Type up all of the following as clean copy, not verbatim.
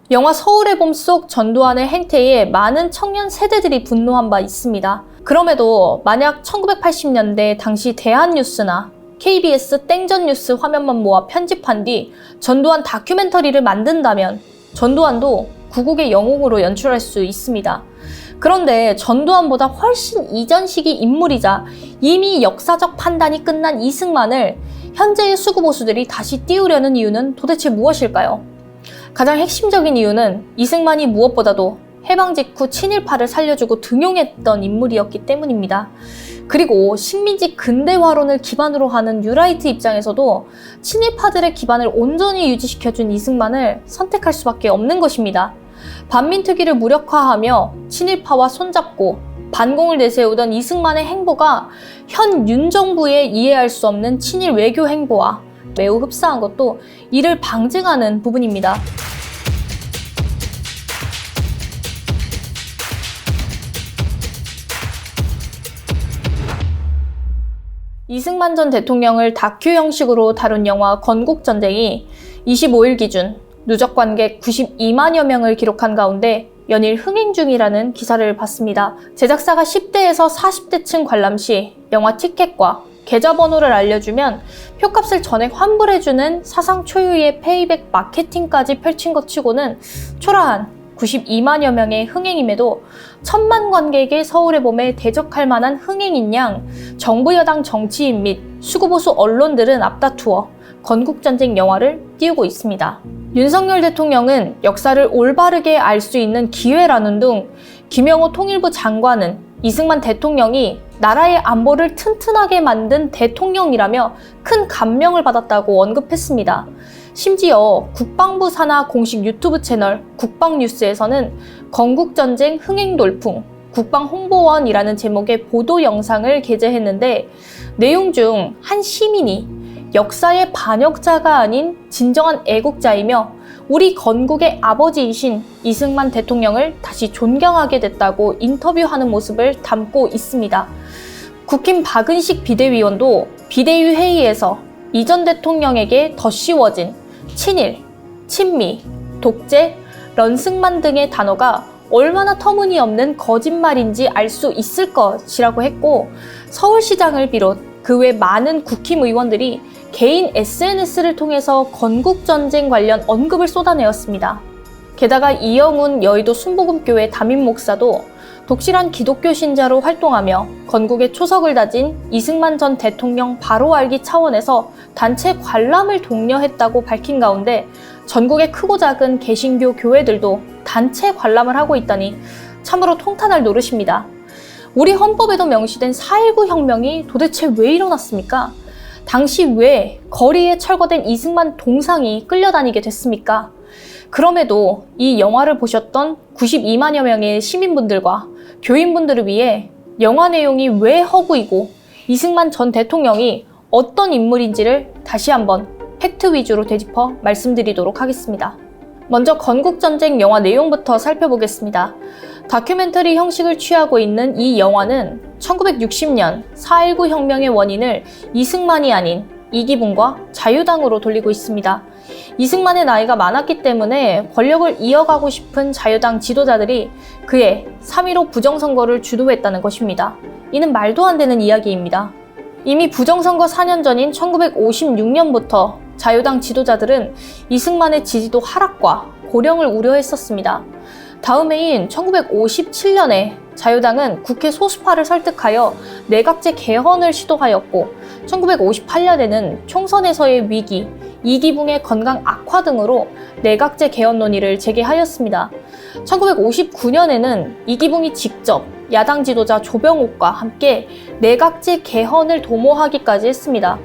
영화 서울의 봄 속 전두환의 행태에 많은 청년 세대들이 분노한 바 있습니다. 그럼에도 만약 1980년대 당시 대한뉴스나 KBS 땡전뉴스 화면만 모아 편집한 뒤 전두환 다큐멘터리를 만든다면 전두환도 구국의 영웅으로 연출할 수 있습니다. 그런데 전두환보다 훨씬 이전 시기 인물이자 이미 역사적 판단이 끝난 이승만을 현재의 수구보수들이 다시 띄우려는 이유는 도대체 무엇일까요? 가장 핵심적인 이유는 이승만이 무엇보다도 해방 직후 친일파를 살려주고 등용했던 인물이었기 때문입니다. 그리고 식민지 근대화론을 기반으로 하는 뉴라이트 입장에서도 친일파들의 기반을 온전히 유지시켜준 이승만을 선택할 수밖에 없는 것입니다. 반민특위를 무력화하며 친일파와 손잡고 반공을 내세우던 이승만의 행보가 현 윤 정부의 이해할 수 없는 친일 외교 행보와 매우 흡사한 것도 이를 방증하는 부분입니다. 이승만 전 대통령을 다큐 형식으로 다룬 영화 건국전쟁이 25일 기준 누적 관객 92만여 명을 기록한 가운데 연일 흥행 중이라는 기사를 봤습니다. 제작사가 10대에서 40대층 관람 시 영화 티켓과 계좌번호를 알려주면 표값을 전액 환불해주는 사상 초유의 페이백 마케팅까지 펼친 것 치고는 초라한 92만여 명의 흥행임에도 1000만 관객의 서울의 봄에 대적할 만한 흥행인 양 정부 여당 정치인 및 수구보수 언론들은 앞다투어 건국전쟁 영화를 띄우고 있습니다. 윤석열 대통령은 역사를 올바르게 알 수 있는 기회라는 둥 김영호 통일부 장관은 이승만 대통령이 나라의 안보를 튼튼하게 만든 대통령이라며 큰 감명을 받았다고 언급했습니다. 심지어 국방부 산하 공식 유튜브 채널 국방뉴스에서는 건국전쟁 흥행돌풍 국방홍보원이라는 제목의 보도 영상을 게재했는데 내용 중 한 시민이 역사의 반역자가 아닌 진정한 애국자이며 우리 건국의 아버지이신 이승만 대통령을 다시 존경하게 됐다고 인터뷰하는 모습을 담고 있습니다. 국힘 박은식 비대위원도 비대위 회의에서 이 전 대통령에게 더 씌워진 친일, 친미, 독재, 런승만 등의 단어가 얼마나 터무니없는 거짓말인지 알 수 있을 것이라고 했고 서울시장을 비롯 그 외 많은 국힘 의원들이 개인 SNS를 통해서 건국전쟁 관련 언급을 쏟아내었습니다. 게다가 이영훈 여의도 순복음교회 담임 목사도 독실한 기독교 신자로 활동하며 건국의 초석을 다진 이승만 전 대통령 바로 알기 차원에서 단체 관람을 독려했다고 밝힌 가운데 전국의 크고 작은 개신교 교회들도 단체 관람을 하고 있다니 참으로 통탄할 노릇입니다. 우리 헌법에도 명시된 4.19 혁명이 도대체 왜 일어났습니까? 당시 왜 거리에 철거된 이승만 동상이 끌려다니게 됐습니까? 그럼에도 이 영화를 보셨던 92만여 명의 시민분들과 교인분들을 위해 영화 내용이 왜 허구이고 이승만 전 대통령이 어떤 인물인지를 다시 한번 팩트 위주로 되짚어 말씀드리도록 하겠습니다. 먼저 건국전쟁 영화 내용부터 살펴보겠습니다. 다큐멘터리 형식을 취하고 있는 이 영화는 1960년 4.19 혁명의 원인을 이승만이 아닌 이기붕과 자유당으로 돌리고 있습니다. 이승만의 나이가 많았기 때문에 권력을 이어가고 싶은 자유당 지도자들이 그의 3.15 부정선거를 주도했다는 것입니다. 이는 말도 안 되는 이야기입니다. 이미 부정선거 4년 전인 1956년부터 자유당 지도자들은 이승만의 지지도 하락과 고령을 우려했었습니다. 다음 해인 1957년에 자유당은 국회 소수파를 설득하여 내각제 개헌을 시도하였고 1958년에는 총선에서의 위기, 이기붕의 건강 악화 등으로 내각제 개헌 논의를 재개하였습니다. 1959년에는 이기붕이 직접 야당 지도자 조병옥과 함께 내각제 개헌을 도모하기까지 했습니다.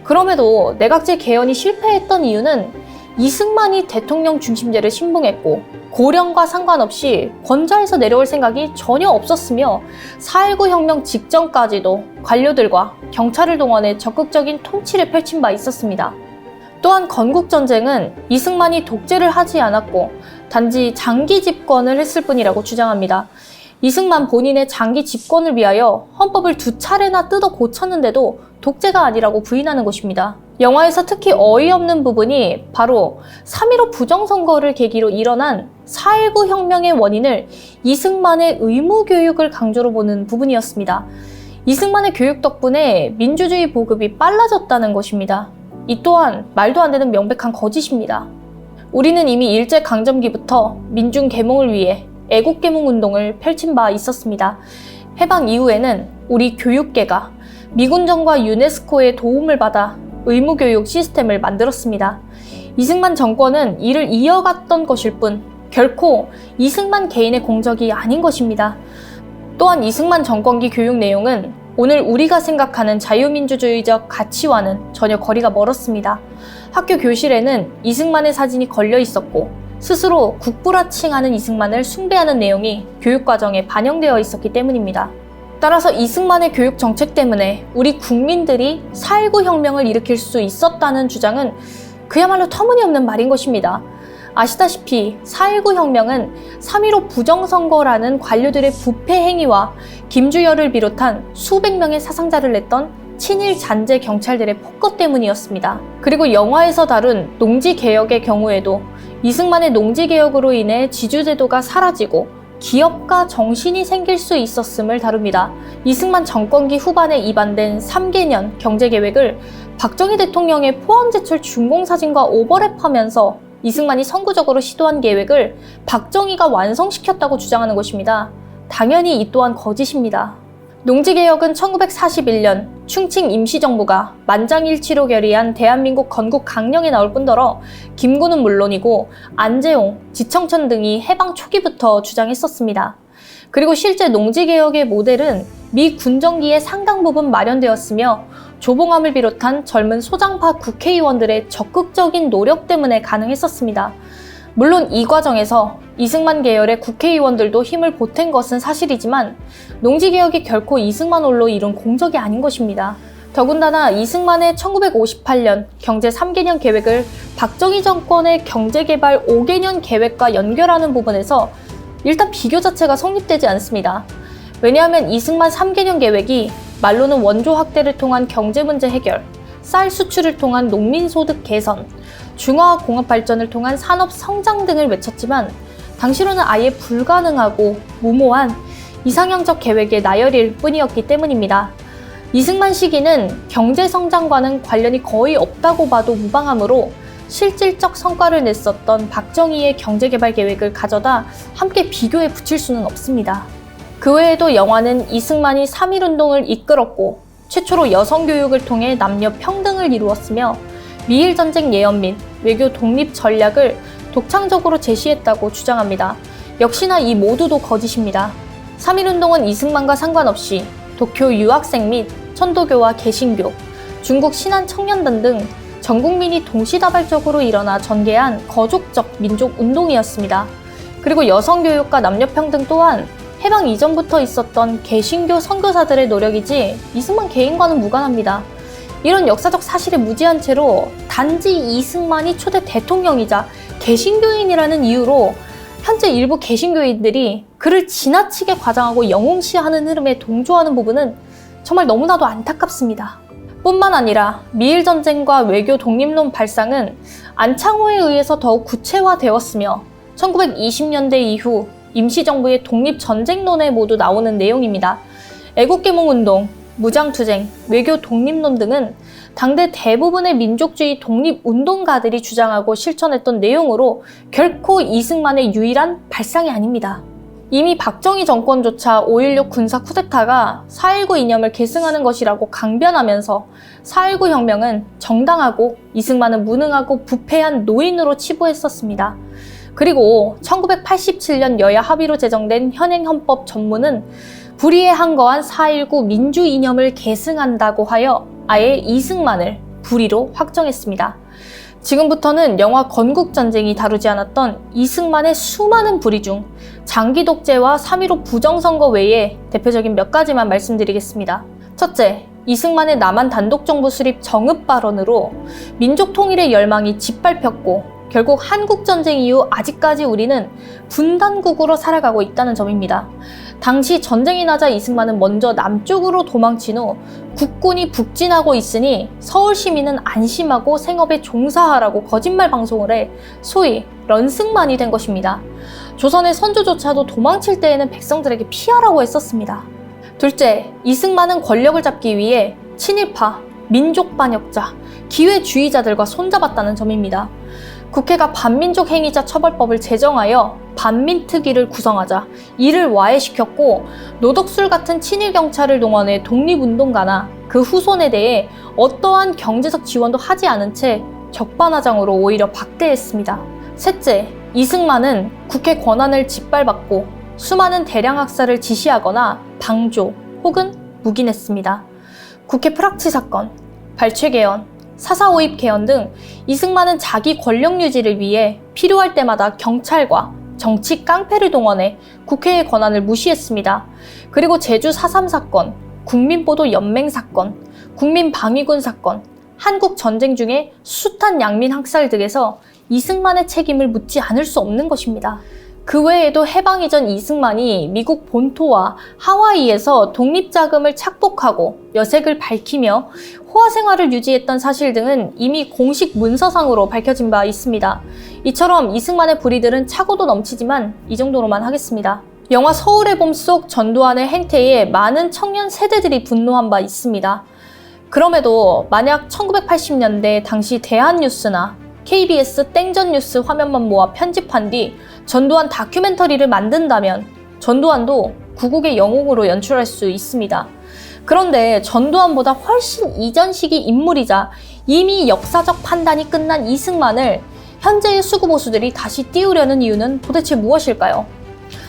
그럼에도 내각제 개헌이 실패했던 이유는 이승만이 대통령 중심제를 신봉했고 고령과 상관없이 권좌에서 내려올 생각이 전혀 없었으며 4.19 혁명 직전까지도 관료들과 경찰을 동원해 적극적인 통치를 펼친 바 있었습니다. 또한 건국전쟁은 이승만이 독재를 하지 않았고 단지 장기 집권을 했을 뿐이라고 주장합니다. 이승만 본인의 장기 집권을 위하여 헌법을 2차례나 뜯어 고쳤는데도 독재가 아니라고 부인하는 것입니다. 영화에서 특히 어이없는 부분이 바로 3.15 부정선거를 계기로 일어난 4.19 혁명의 원인을 이승만의 의무교육을 강조로 보는 부분이었습니다. 이승만의 교육 덕분에 민주주의 보급이 빨라졌다는 것입니다. 이 또한 말도 안 되는 명백한 거짓입니다. 우리는 이미 일제강점기부터 민중 계몽을 위해 애국계몽 운동을 펼친 바 있었습니다. 해방 이후에는 우리 교육계가 미군정과 유네스코의 도움을 받아 의무교육 시스템을 만들었습니다. 이승만 정권은 이를 이어갔던 것일 뿐 결코 이승만 개인의 공적이 아닌 것입니다. 또한 이승만 정권기 교육 내용은 오늘 우리가 생각하는 자유민주주의적 가치와는 전혀 거리가 멀었습니다. 학교 교실에는 이승만의 사진이 걸려 있었고 스스로 국부라칭하는 이승만을 숭배하는 내용이 교육과정에 반영되어 있었기 때문입니다. 따라서 이승만의 교육 정책 때문에 우리 국민들이 4.19 혁명을 일으킬 수 있었다는 주장은 그야말로 터무니없는 말인 것입니다. 아시다시피 4.19 혁명은 3.15 부정선거라는 관료들의 부패 행위와 김주열을 비롯한 수백 명의 사상자를 냈던 친일 잔재 경찰들의 폭거 때문이었습니다. 그리고 영화에서 다룬 농지개혁의 경우에도 이승만의 농지개혁으로 인해 지주제도가 사라지고 기업가 정신이 생길 수 있었음을 다룹니다. 이승만 정권기 후반에 입안된 3개년 경제계획을 박정희 대통령의 포항제철 준공사진과 오버랩하면서 이승만이 선구적으로 시도한 계획을 박정희가 완성시켰다고 주장하는 것입니다. 당연히 이 또한 거짓입니다. 농지개혁은 1941년 충칭 임시정부가 만장일치로 결의한 대한민국 건국 강령에 나올 뿐더러 김구는 물론이고 안재홍, 지청천 등이 해방 초기부터 주장했었습니다. 그리고 실제 농지개혁의 모델은 미 군정기에 상당 부분 마련되었으며 조봉암을 비롯한 젊은 소장파 국회의원들의 적극적인 노력 때문에 가능했었습니다. 물론 이 과정에서 이승만 계열의 국회의원들도 힘을 보탠 것은 사실이지만 농지개혁이 결코 이승만 홀로 이룬 공적이 아닌 것입니다. 더군다나 이승만의 1958년 경제 3개년 계획을 박정희 정권의 경제개발 5개년 계획과 연결하는 부분에서 일단 비교 자체가 성립되지 않습니다. 왜냐하면 이승만 3개년 계획이 말로는 원조 확대를 통한 경제 문제 해결, 쌀 수출을 통한 농민 소득 개선, 중화와 공업 발전을 통한 산업 성장 등을 외쳤지만 당시로는 아예 불가능하고 무모한 이상형적 계획의 나열일 뿐이었기 때문입니다. 이승만 시기는 경제 성장과는 관련이 거의 없다고 봐도 무방하므로 실질적 성과를 냈었던 박정희의 경제개발 계획을 가져다 함께 비교해 붙일 수는 없습니다. 그 외에도 영화는 이승만이 3.1운동을 이끌었고 최초로 여성교육을 통해 남녀 평등을 이루었으며 미일전쟁 예언 및 외교 독립 전략을 독창적으로 제시했다고 주장합니다. 역시나 이 모두도 거짓입니다. 3.1운동은 이승만과 상관없이 도쿄 유학생 및 천도교와 개신교, 중국 신한 청년단 등 전 국민이 동시다발적으로 일어나 전개한 거족적 민족 운동이었습니다. 그리고 여성교육과 남녀평등 또한 해방 이전부터 있었던 개신교 선교사들의 노력이지 이승만 개인과는 무관합니다. 이런 역사적 사실에 무지한 채로 단지 이승만이 초대 대통령이자 개신교인이라는 이유로 현재 일부 개신교인들이 그를 지나치게 과장하고 영웅시하는 흐름에 동조하는 부분은 정말 너무나도 안타깝습니다. 뿐만 아니라 미일전쟁과 외교 독립론 발상은 안창호에 의해서 더욱 구체화되었으며 1920년대 이후 임시정부의 독립전쟁론에 모두 나오는 내용입니다. 애국계몽운동, 무장투쟁, 외교 독립론 등은 당대 대부분의 민족주의 독립운동가들이 주장하고 실천했던 내용으로 결코 이승만의 유일한 발상이 아닙니다. 이미 박정희 정권조차 5.16 군사 쿠데타가 4.19 이념을 계승하는 것이라고 강변하면서 4.19 혁명은 정당하고 이승만은 무능하고 부패한 노인으로 치부했었습니다. 그리고 1987년 여야 합의로 제정된 현행헌법 전문은 불의에 한거한 4.19 민주 이념을 계승한다고 하여 아예 이승만을 불의로 확정했습니다. 지금부터는 영화 건국전쟁이 다루지 않았던 이승만의 수많은 불의 중 장기 독재와 3.15 부정선거 외에 대표적인 몇 가지만 말씀드리겠습니다. 첫째, 이승만의 남한 단독정부 수립 정읍 발언으로 민족 통일의 열망이 짓밟혔고 결국 한국전쟁 이후 아직까지 우리는 분단국으로 살아가고 있다는 점입니다. 당시 전쟁이 나자 이승만은 먼저 남쪽으로 도망친 후 국군이 북진하고 있으니 서울 시민은 안심하고 생업에 종사하라고 거짓말 방송을 해 소위 런승만이 된 것입니다. 조선의 선조조차도 도망칠 때에는 백성들에게 피하라고 했었습니다. 둘째, 이승만은 권력을 잡기 위해 친일파, 민족 반역자, 기회주의자들과 손잡았다는 점입니다. 국회가 반민족 행위자 처벌법을 제정하여 반민특위를 구성하자 이를 와해시켰고, 노덕술 같은 친일 경찰을 동원해 독립운동가나 그 후손에 대해 어떠한 경제적 지원도 하지 않은 채 적반하장으로 오히려 박대했습니다. 셋째, 이승만은 국회 권한을 짓밟았고 수많은 대량 학살을 지시하거나 방조 혹은 묵인했습니다. 국회 프락치 사건, 발췌개헌, 사사오입 개헌 등 이승만은 자기 권력 유지를 위해 필요할 때마다 경찰과 정치 깡패를 동원해 국회의 권한을 무시했습니다. 그리고 제주 4.3 사건, 국민보도 연맹 사건, 국민방위군 사건, 한국전쟁 중에 숱한 양민 학살 등에서 이승만의 책임을 묻지 않을 수 없는 것입니다. 그 외에도 해방 이전 이승만이 미국 본토와 하와이에서 독립자금을 착복하고 여색을 밝히며 호화 생활을 유지했던 사실 등은 이미 공식 문서상으로 밝혀진 바 있습니다. 이처럼 이승만의 불의들은 차고도 넘치지만 이 정도로만 하겠습니다. 영화 서울의 봄 속 전두환의 행태에 많은 청년 세대들이 분노한 바 있습니다. 그럼에도 만약 1980년대 당시 대한뉴스나 KBS 땡전뉴스 화면만 모아 편집한 뒤 전두환 다큐멘터리를 만든다면 전두환도 구국의 영웅으로 연출할 수 있습니다. 그런데 전두환보다 훨씬 이전 시기 인물이자 이미 역사적 판단이 끝난 이승만을 현재의 수구보수들이 다시 띄우려는 이유는 도대체 무엇일까요?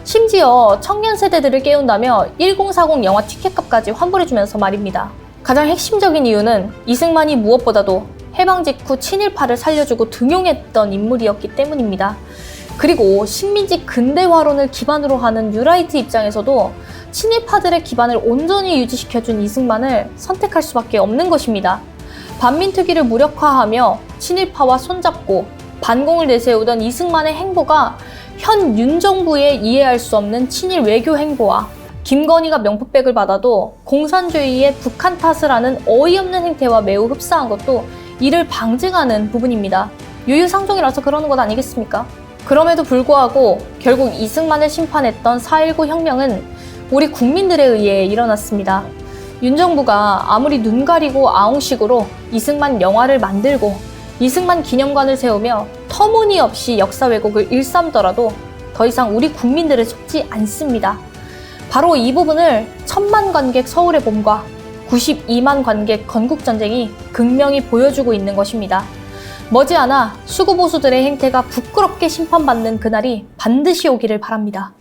심지어 청년 세대들을 깨운다며 1040 영화 티켓값까지 환불해주면서 말입니다. 가장 핵심적인 이유는 이승만이 무엇보다도 해방 직후 친일파를 살려주고 등용했던 인물이었기 때문입니다. 그리고 식민지 근대화론을 기반으로 하는 뉴라이트 입장에서도 친일파들의 기반을 온전히 유지시켜준 이승만을 선택할 수밖에 없는 것입니다. 반민특위를 무력화하며 친일파와 손잡고 반공을 내세우던 이승만의 행보가 현 윤 정부의 이해할 수 없는 친일 외교 행보와 김건희가 명품백을 받아도 공산주의의 북한 탓을 하는 어이없는 행태와 매우 흡사한 것도 이를 방증하는 부분입니다. 유유상종이라서 그러는 것 아니겠습니까? 그럼에도 불구하고 결국 이승만을 심판했던 4.19 혁명은 우리 국민들에 의해 일어났습니다. 윤 정부가 아무리 눈 가리고 아웅식으로 이승만 영화를 만들고 이승만 기념관을 세우며 터무니없이 역사 왜곡을 일삼더라도 더 이상 우리 국민들을 속지 않습니다. 바로 이 부분을 1000만 관객 서울의 봄과 92만 관객 건국전쟁이 극명히 보여주고 있는 것입니다. 머지않아 수구보수들의 행태가 부끄럽게 심판받는 그날이 반드시 오기를 바랍니다.